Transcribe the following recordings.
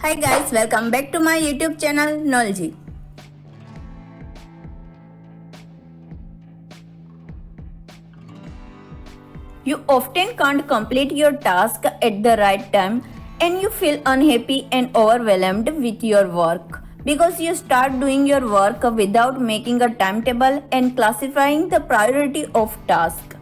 Hi guys, welcome back to my YouTube channel Knowledge. You often can't complete your task at the right time and you feel unhappy and overwhelmed with your work because you start doing your work without making a timetable and classifying the priority of task.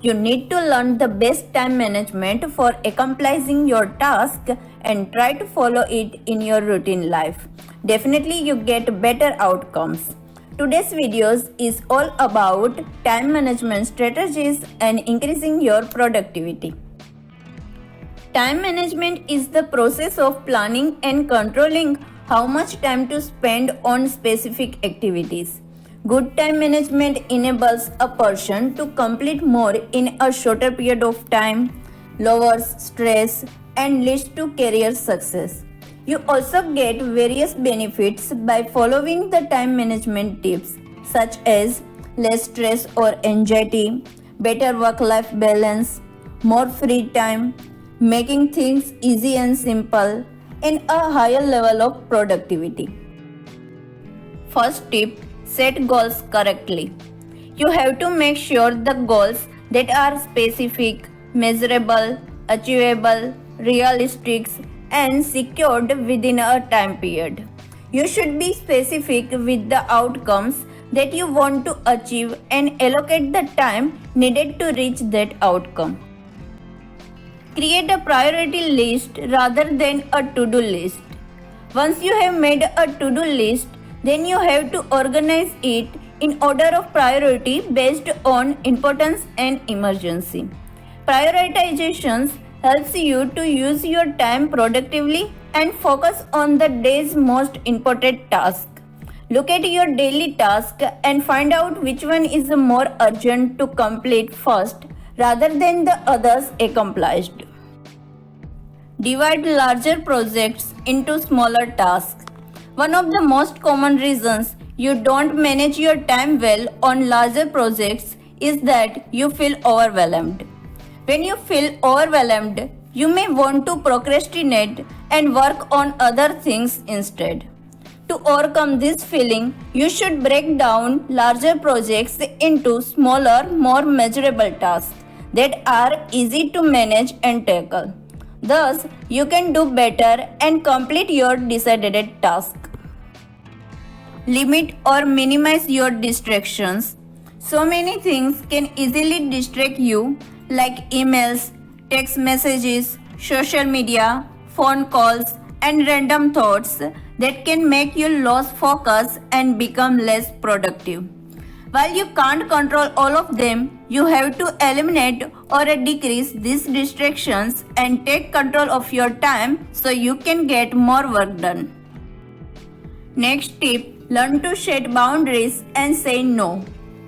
You need to learn the best time management for accomplishing your task and try to follow it in your routine life. Definitely you get better outcomes. Today's videos is all about time management strategies and increasing your productivity. Time management is the process of planning and controlling how much time to spend on specific activities. Good time management enables a person to complete more in a shorter period of time, lowers stress, and leads to career success. You also get various benefits by following the time management tips such as less stress or anxiety, better work-life balance, more free time, making things easy and simple, and a higher level of productivity. First tip, set goals correctly. You have to make sure the goals that are specific, measurable, achievable, realistic, and secured within a time period. You should be specific with the outcomes that you want to achieve and allocate the time needed to reach that outcome. Create a priority list rather than a to-do list. Once you have made a to-do list, then you have to organize it in order of priority based on importance and emergency. Prioritizations helps you to use your time productively and focus on the day's most important task. Look at your daily task and find out which one is more urgent to complete first rather than the others accomplished. Divide larger projects into smaller tasks. One of the most common reasons you don't manage your time well on larger projects is that you feel overwhelmed. When you feel overwhelmed, you may want to procrastinate and work on other things instead. To overcome this feeling, you should break down larger projects into smaller, more measurable tasks that are easy to manage and tackle. Thus, you can do better and complete your decided task. Limit or minimize your distractions. So many things can easily distract you, like emails, text messages, social media, phone calls, and random thoughts that can make you lose focus and become less productive. While you can't control all of them, you have to eliminate or decrease these distractions and take control of your time so you can get more work done. Next tip, learn to set boundaries and say no.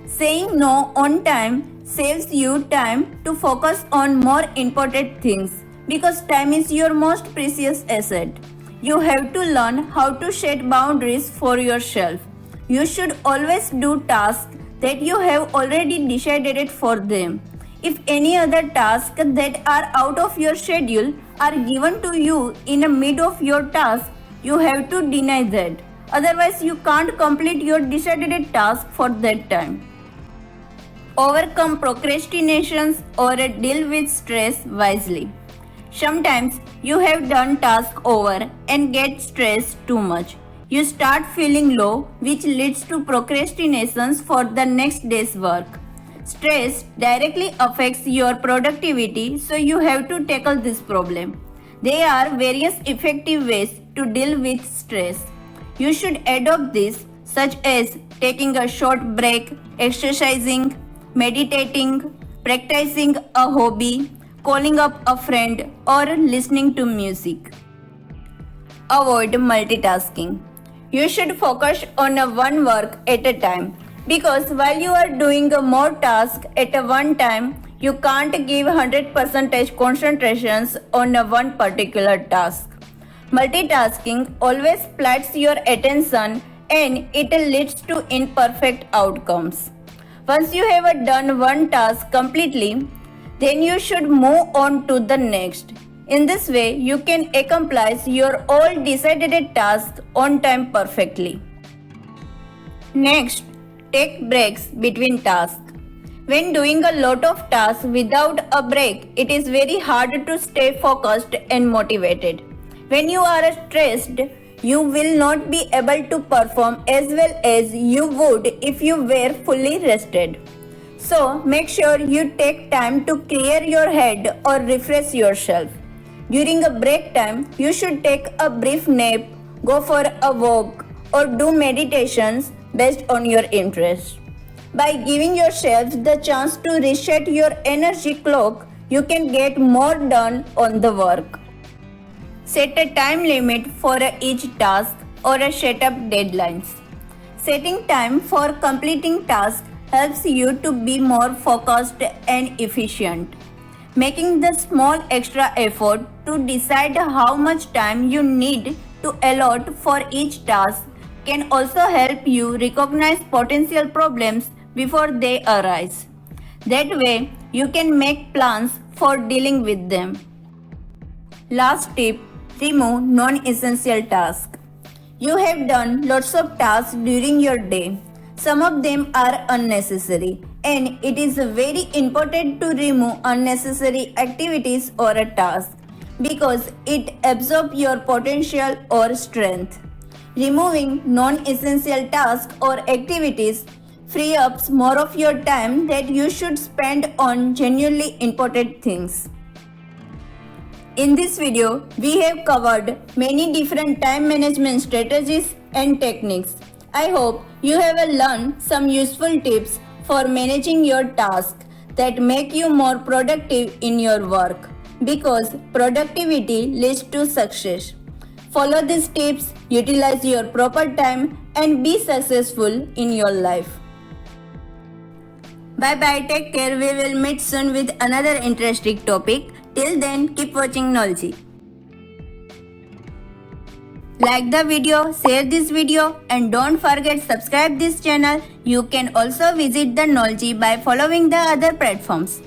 Saying no on time saves you time to focus on more important things because time is your most precious asset. You have to learn how to set boundaries for yourself. You should always do tasks that you have already decided for them. If any other tasks that are out of your schedule are given to you in the mid of your task, you have to deny that. Otherwise, you can't complete your decided task for that time. Overcome procrastinations or deal with stress wisely. Sometimes you have done tasks over and get stressed too much. You start feeling low, which leads to procrastinations for the next day's work. Stress directly affects your productivity, so you have to tackle this problem. There are various effective ways to deal with stress. You should adopt this, such as taking a short break, exercising, meditating, practicing a hobby, calling up a friend, or listening to music. Avoid multitasking. You should focus on one work at a time because while you are doing more tasks at one time, you can't give 100% concentrations on one particular task. Multitasking always splits your attention and it leads to imperfect outcomes. Once you have done one task completely, then you should move on to the next. In this way, you can accomplish your all decided tasks on time perfectly. Next, take breaks between tasks. When doing a lot of tasks without a break, it is very hard to stay focused and motivated. When you are stressed, you will not be able to perform as well as you would if you were fully rested. So, make sure you take time to clear your head or refresh yourself. During a break time, you should take a brief nap, go for a walk, or do meditations based on your interest. By giving yourself the chance to reset your energy clock, you can get more done on the work. Set a time limit for each task or set up deadlines. Setting time for completing tasks helps you to be more focused and efficient. Making the small extra effort to decide how much time you need to allot for each task can also help you recognize potential problems before they arise. That way, you can make plans for dealing with them. Last tip, remove non-essential tasks. You have done lots of tasks during your day. Some of them are unnecessary, and it is very important to remove unnecessary activities or a task because it absorbs your potential or strength. Removing non-essential tasks or activities free up more of your time that you should spend on genuinely important things. In this video, we have covered many different time management strategies and techniques. I hope you have learned some useful tips for managing your tasks that make you more productive in your work because productivity leads to success. Follow these tips, utilize your proper time, and be successful in your life. Bye bye, take care. We will meet soon with another interesting topic. Till then, keep watching Knowledge. Like the video, share this video, and don't forget subscribe this channel. You can also visit the Knowledge by following the other platforms.